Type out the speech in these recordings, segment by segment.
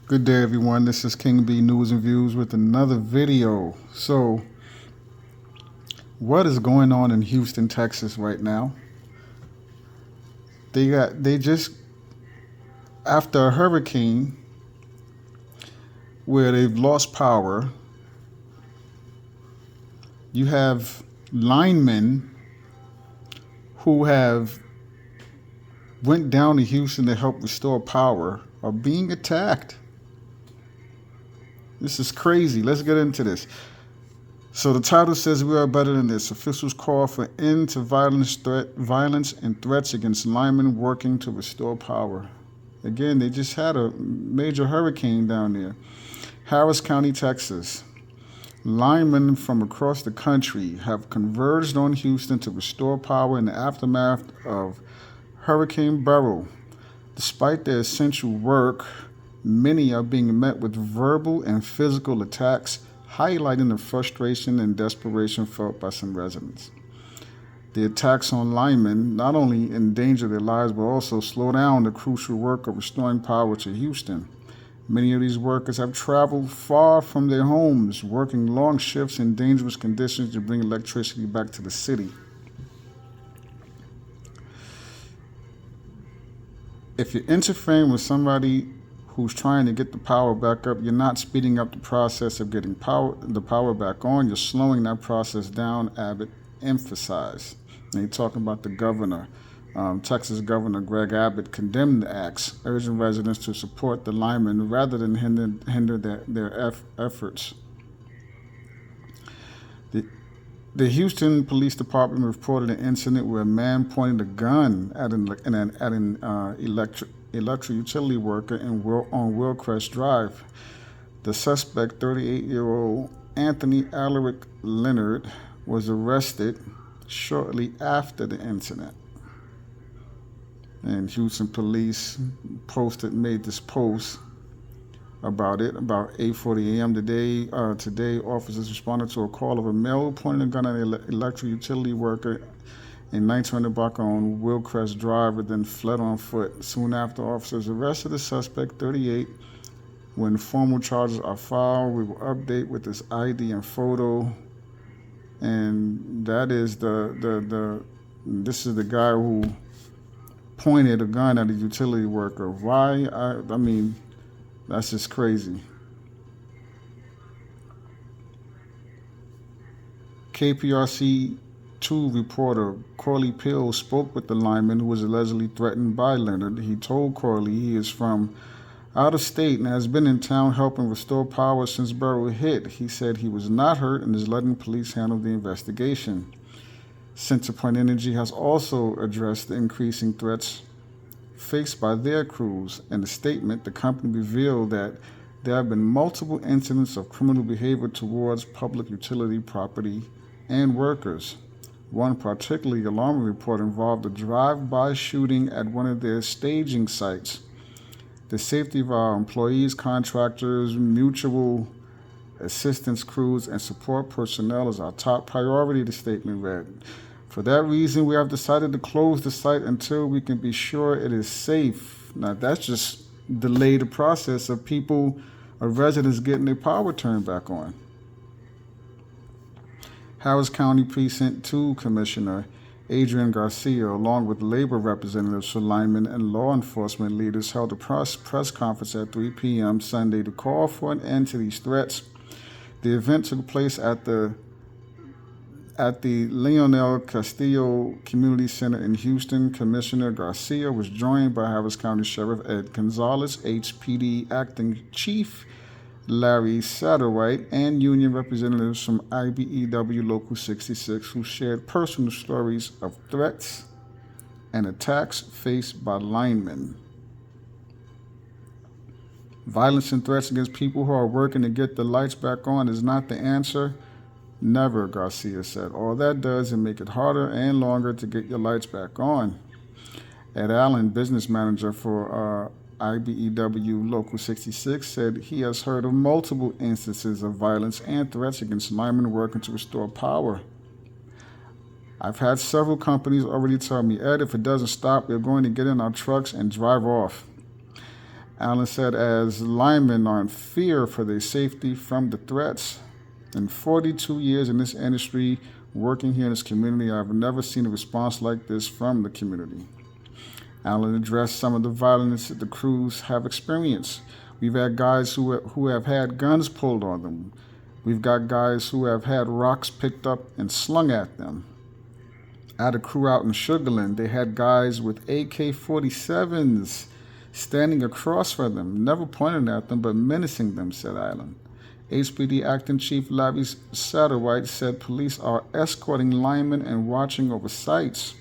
Good day, everyone. This is King B News and Views with another video. So, what is going on in Houston, Texas right now? They just after a hurricane where they've lost power. You have linemen who have went down to Houston to help restore power are being attacked. This is crazy. Let's get into this. So the title says we are better than this. Officials call for end to violence and threats against linemen working to restore power. Again, they just had a major hurricane down there. Harris County, Texas. Linemen from across the country have converged on Houston to restore power in the aftermath of Hurricane Beryl. Despite their essential work, many are being met with verbal and physical attacks, highlighting the frustration and desperation felt by some residents. The attacks on linemen not only endanger their lives but also slow down the crucial work of restoring power to Houston. Many of these workers have traveled far from their homes, working long shifts in dangerous conditions to bring electricity back to the city. If you're interfering with somebody who's trying to get the power back up, you're not speeding up the process of getting the power back on. You're slowing that process down, Abbott emphasized. And he's talking about the governor. Texas Governor Greg Abbott condemned the acts, urging residents to support the linemen rather than hinder their efforts. The Houston Police Department reported an incident where a man pointed a gun at an electric utility worker on Willcrest Drive. The suspect, 38-year-old Anthony Alaric Leonard, was arrested shortly after the incident. And Houston police made this post about it about 8:40 a.m. Today, officers responded to a call of a male pointing a gun at an electric utility worker in 1900 block on Willcrest Drive and then fled on foot. Soon after, officers arrested the suspect, 38. When formal charges are filed, we will update with his ID and photo. And that is this is the guy who pointed a gun at a utility worker. Why? I mean, that's just crazy. KPRC 2 reporter Corley Pill spoke with the lineman who was allegedly threatened by Leonard. He told Corley he is from out of state and has been in town helping restore power since Beryl hit. He said he was not hurt and is letting police handle the investigation. Centerpoint Energy has also addressed the increasing threats faced by their crews. In a statement, the company revealed that there have been multiple incidents of criminal behavior towards public utility property and workers. One particularly alarming report involved a drive-by shooting at one of their staging sites. The safety of our employees, contractors, mutual assistance crews, and support personnel is our top priority, the statement read. For that reason, we have decided to close the site until we can be sure it is safe. Now, that's just delayed the process of residents getting their power turned back on. Harris County Precinct 2 Commissioner Adrian Garcia, along with labor representatives for linemen and law enforcement leaders, held a press conference at 3 p.m. Sunday to call for an end to these threats. The event took place at the Leonel Castillo Community Center in Houston. Commissioner Garcia was joined by Harris County Sheriff Ed Gonzalez, HPD Acting Chief Larry Satterwhite, and union representatives from IBEW Local 66 who shared personal stories of threats and attacks faced by linemen. Violence and threats against people who are working to get the lights back on is not the answer. Never, Garcia said. All that does is make it harder and longer to get your lights back on. Ed Allen, business manager for IBEW Local 66, said he has heard of multiple instances of violence and threats against linemen working to restore power. I've had several companies already tell me, Ed, if it doesn't stop, we're going to get in our trucks and drive off. Allen said, as linemen are in fear for their safety from the threats. In 42 years in this industry, working here in this community, I've never seen a response like this from the community. Allen addressed some of the violence that the crews have experienced. We've had guys who have had guns pulled on them. We've got guys who have had rocks picked up and slung at them. I had a crew out in Sugarland. They had guys with AK-47s standing across from them, never pointing at them, but menacing them, said Allen. HPD Acting Chief Larry Satterwhite said police are escorting linemen and watching over sites.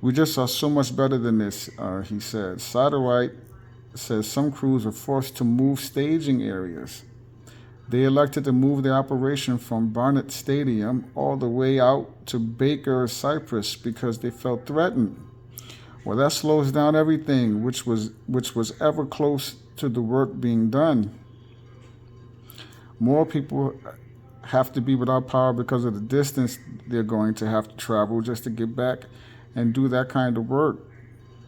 We just are so much better than this, he said. Satterwhite says some crews were forced to move staging areas. They elected to move their operation from Barnett Stadium all the way out to Baker Cypress because they felt threatened. Well, that slows down everything, which was ever close to the work being done. More people have to be without power because of the distance they're going to have to travel just to get back and do that kind of work,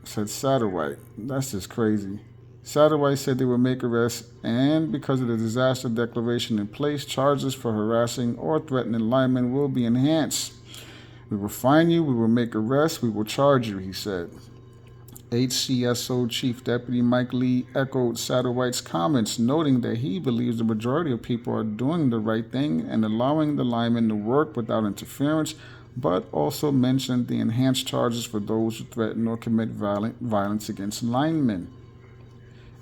said Satterwhite. That's just crazy. Satterwhite said they would make arrests, and because of the disaster declaration in place, charges for harassing or threatening linemen will be enhanced. We will fine you, we will make arrests, we will charge you, he said. HCSO Chief Deputy Mike Lee echoed Satterwhite's comments, noting that he believes the majority of people are doing the right thing and allowing the linemen to work without interference, but also mentioned the enhanced charges for those who threaten or commit violence against linemen.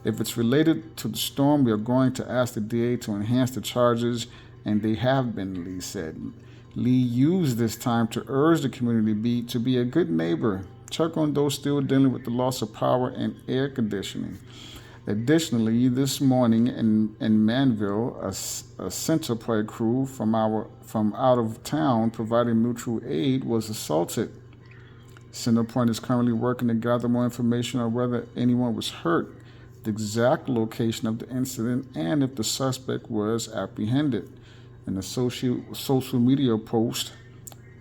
If it's related to the storm, we are going to ask the DA to enhance the charges, and they have been, Lee said. Lee used this time to urge the community to be a good neighbor, check on those still dealing with the loss of power and air conditioning. Additionally, this morning in Manville, a Centerpoint crew from out of town providing mutual aid was assaulted. Centerpoint is currently working to gather more information on whether anyone was hurt, the exact location of the incident, and if the suspect was apprehended. In a social media post,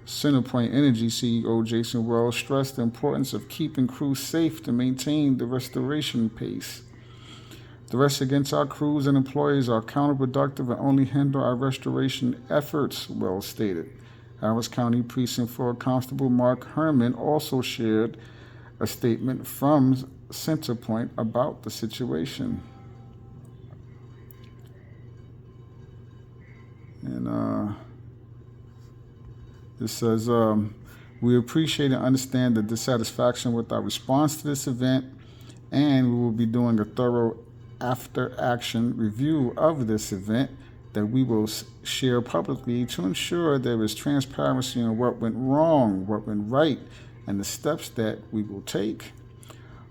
Centerpoint Energy CEO Jason Wells stressed the importance of keeping crews safe to maintain the restoration pace. Threats against our crews and employees are counterproductive and only hinder our restoration efforts, Wells stated. Harris County Precinct 4 Constable Mark Herman also shared a statement from Centerpoint about the situation. And it says, we appreciate and understand the dissatisfaction with our response to this event, and we will be doing a thorough after-action review of this event that we will share publicly to ensure there is transparency on what went wrong, what went right, and the steps that we will take.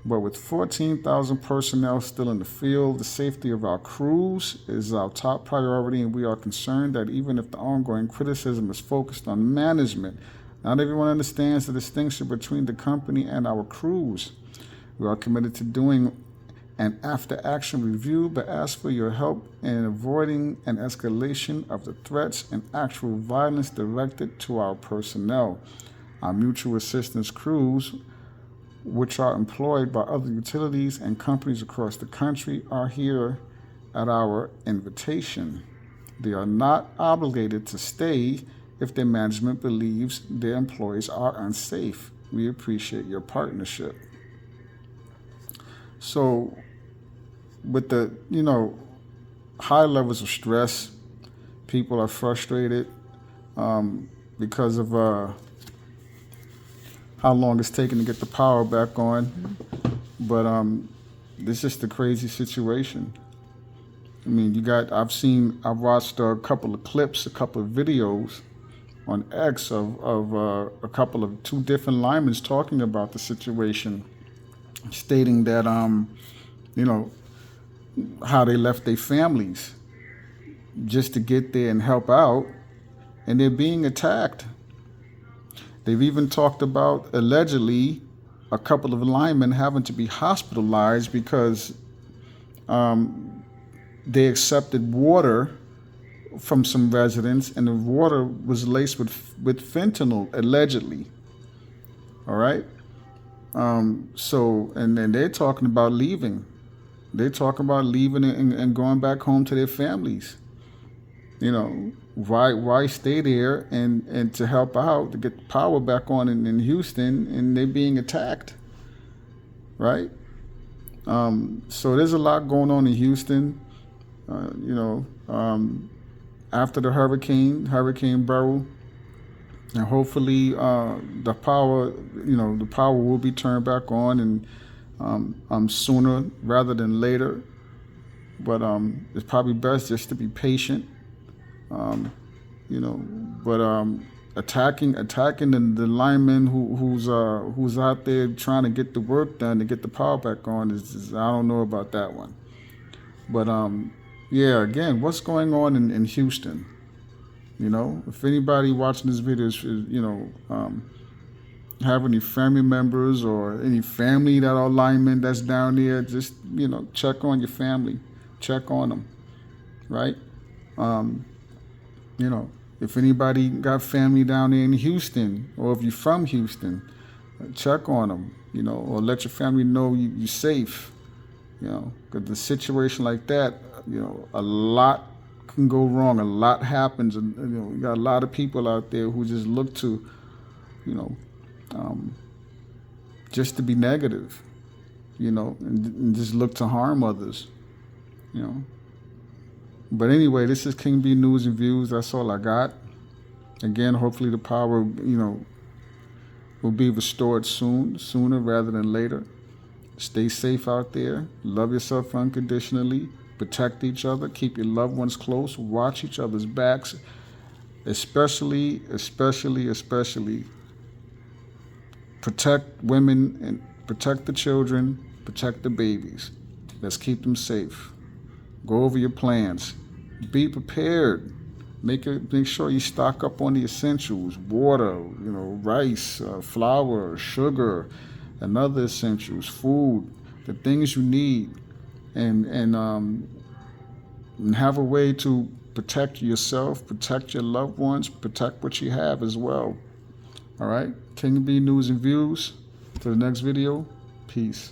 But with 14,000 personnel still in the field, the safety of our crews is our top priority, and we are concerned that even if the ongoing criticism is focused on management, not everyone understands the distinction between the company and our crews. We are committed to doing an after-action review, but ask for your help in avoiding an escalation of the threats and actual violence directed to our personnel. Our mutual assistance crews, which are employed by other utilities and companies across the country, are here at our invitation. They are not obligated to stay if their management believes their employees are unsafe. We appreciate your partnership. So, with the, high levels of stress, people are frustrated because of how long it's taken to get the power back on. But it's just a crazy situation. I mean, I've watched a couple of clips, a couple of videos on X of two different linemen talking about the situation, stating that, how they left their families just to get there and help out, and they're being attacked. They've even talked about, allegedly, a couple of linemen having to be hospitalized because they accepted water from some residents, and the water was laced with fentanyl, allegedly. All right? And then they're talking about leaving. They talking about leaving and going back home to their families. You know, why stay there and to help out to get the power back on in Houston, and they're being attacked, right? So there's a lot going on in Houston. You know, after the Hurricane Beryl, and hopefully the power, the power will be turned back on, and sooner rather than later. But it's probably best just to be patient. Um, but attacking the lineman who's out there trying to get the work done to get the power back on is I don't know about that one. But yeah, again, what's going on in Houston? If anybody watching this video is have any family members or any family that are linemen that's down there, just check on your family, check on them, right? Um, if anybody got family down there in Houston, or if you're from Houston, check on them, or let your family know you're safe, because the situation like that, a lot can go wrong, a lot happens, and you got a lot of people out there who just look to, just to be negative, and just look to harm others, you know. But anyway, this is King B News and Views. That's all I got. Again, hopefully the power, will be restored sooner rather than later. Stay safe out there. Love yourself unconditionally. Protect each other. Keep your loved ones close. Watch each other's backs. Especially protect women and protect the children. Protect the babies. Let's keep them safe. Go over your plans. Be prepared. Make sure you stock up on the essentials: water, rice, flour, sugar, and other essentials, food, the things you need, and have a way to protect yourself, protect your loved ones, protect what you have as well. All right, King B News and Views. To the next video. Peace.